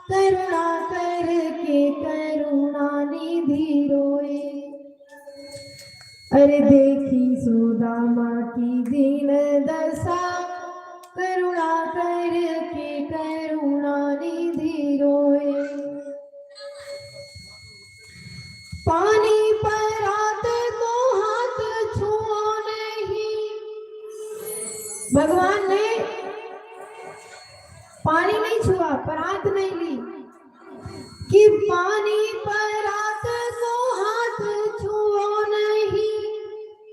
करुणा करके करुणा निधि रोए। अरे देखी सुदामा की दीन दशा, करुणा करके करुणा निधि रोए। पानी पर आते को हाथ छुओ नहीं, भगवान ने पानी नहीं छुआ पर हाथ नहीं ली कि पानी पर आते को हाथ छुओ नहीं,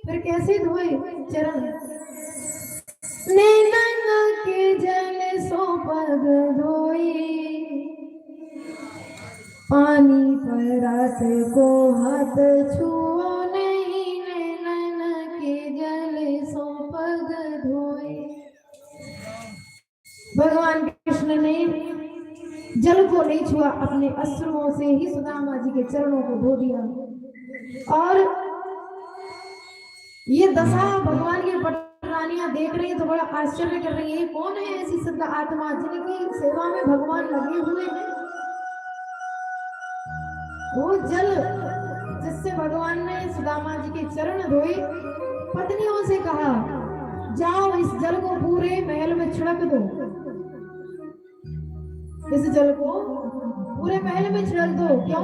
फिर कैसे धोए चरण, नैनन के जल सो पग धोई। पानी पर रात को हाथ छुओ नहीं, नैनन के जल सो पग धोए। भगवान कृष्ण ने जल को नहीं छुआ, अपने अश्रुओं से ही सुदामा जी के चरणों को धो दिया। और ये दशा भगवान की पटरानियां देख रही है तो बड़ा आश्चर्य कर रही है, कौन है ऐसी सिद्ध आत्मा जिनकी सेवा में भगवान लगे हुए हैं। वो जल जिससे भगवान ने सुदामा जी के चरण धोए, पत्नियों से कहा जाओ इस जल को पूरे महल में छिड़क दो, इस जल को पूरे महल में छिड़क दो। क्यों?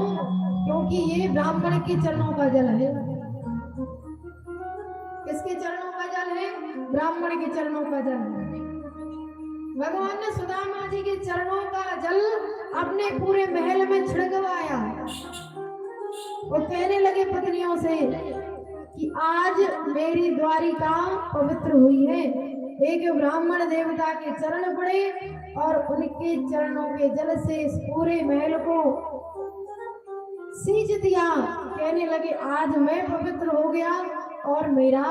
क्योंकि ये ब्राह्मण के चरणों का जल है। किसके चरणों का जल है? ब्राह्मण के चरणों का जल है। भगवान ने सुदामा जी के चरणों का जल अपने पूरे महल में छिड़कवाया और कहने लगे पत्नियों से कि आज मेरी द्वारिका पवित्र हुई है। एक ब्राह्मण देवता के चरण पड़े और उनके चरणों के जल से इस पूरे महल को सींच दिया। कहने लगे आज मैं पवित्र हो गया और मेरा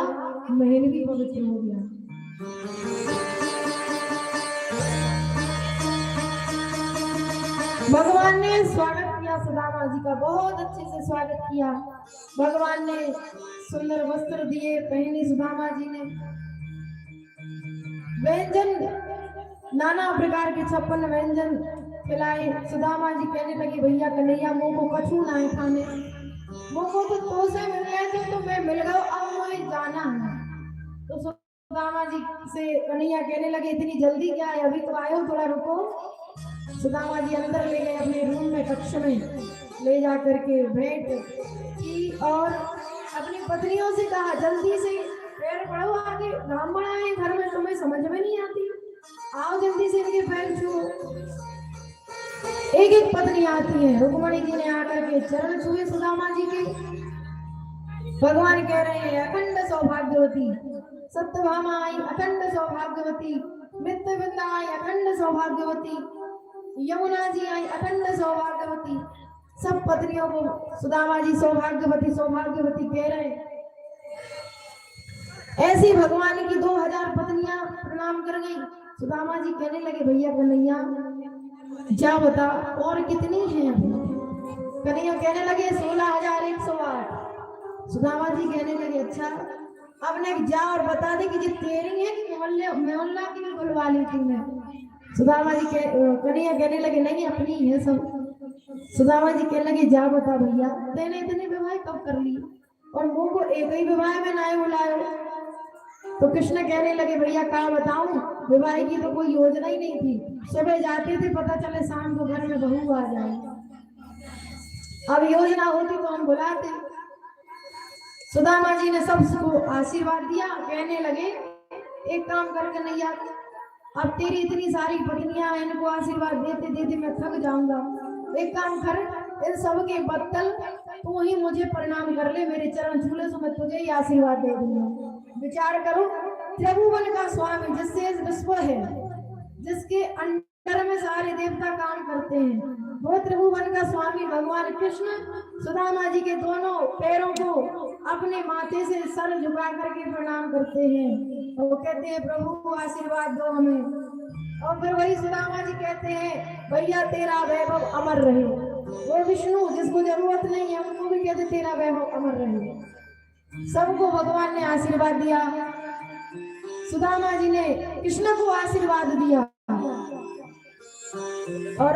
महल भी पवित्र हो गया। भगवान ने स्वागत किया सुदामा जी का, बहुत अच्छे से स्वागत किया। भगवान ने सुंदर वस्त्र दिए, पहनी सुदामा जी ने। व्यंजन नाना प्रकार के 56 व्यंजन खिलाए। सुदामा जी कहने लगे भैया कन्हैया मुंह को कछू ना है खाने, मुंह को तो से मिल गए थे तो मैं मिल गया, अब मुझे जाना है। तो सुदामा जी से कन्हैया कहने लगे इतनी जल्दी क्या है, अभी तो आए हो, थोड़ा रुको। सुदामा जी अंदर ले गए अपने रूम में, कक्ष में ले जा करके भेंट की और अपनी पत्नियों से कहा जल्दी से पैर पड़ो, आगे ब्राह्मण आए घर में, तुम्हें समझ में नहीं आती, आओ जल्दी से इनके पैर छुओ। एक एक पत्नी आती है। रुक्मणी जी ने आकर के चरण छुए सुदामा जी के। भगवान कह रहे हैं अखंड सौभाग्यवती, सत्यभामा आई अखंड सौभाग्यवती, मित्रवृंदा आई अखंड सौभाग्यवती, यमुना जी आई अखंड सौभाग्यवती। सब पत्नियों को सुदामा जी सौभाग्यवती सौभाग्यवती कह रहे हैं। ऐसी भगवान की 2000 पत्नियां प्रणाम कर गई। सुदामा जी कहने लगे भैया कन्हैया जा बता और कितनी है? कन्हैया कहने लगे 16,108। सुदामा जी कहने लगे अच्छा अब ने जा और बता दे कि ये तेरी है कि मोहल्ला की भी बुलवा ली तुमने। सुदामा जी कन्हैया कहने लगे नहीं अपनी है सब। सुदामा जी कहने लगे जा बता भैया तेने इतने विवाह कब कर ली और मुंह को एक ही विवाह में ना बुलायो। तो कृष्ण कहने लगे भैया कहा बताऊं, विवाह की तो कोई योजना ही नहीं थी। सुबह जाते थे पता चले शाम को घर में बहू आ जाए, अब योजना होती तो हम बुलाते। सुदामा जी ने सबको आशीर्वाद दिया। कहने लगे एक काम कर कन्हैया, अब तेरी इतनी सारी पत्नियां हैं, इनको आशीर्वाद देते देते मैं थक जाऊंगा। एक काम कर इन सब के बदल तू ही मुझे प्रणाम कर ले, मेरे चरण छूले तो मैं तुझे ही आशीर्वाद दे दूंगा। विचार करो त्रिभुवन का स्वामी जिससे विश्व है, जिसके अंडर में सारे देवता काम करते हैं, वो त्रिभुवन का स्वामी भगवान कृष्ण सुदामा जी के दोनों पैरों को अपने माथे से सर झुका करके प्रणाम करते हैं और वो कहते हैं प्रभु आशीर्वाद दो हमें। और फिर वही सुदामा जी कहते हैं भैया तेरा वैभव अमर रहे। वो विष्णु जिसको जरूरत नहीं है उनको भी कहते तेरा वैभव अमर रहे। सबको भगवान ने आशीर्वाद दिया। सुदामा जी ने कृष्ण को आशीर्वाद दिया और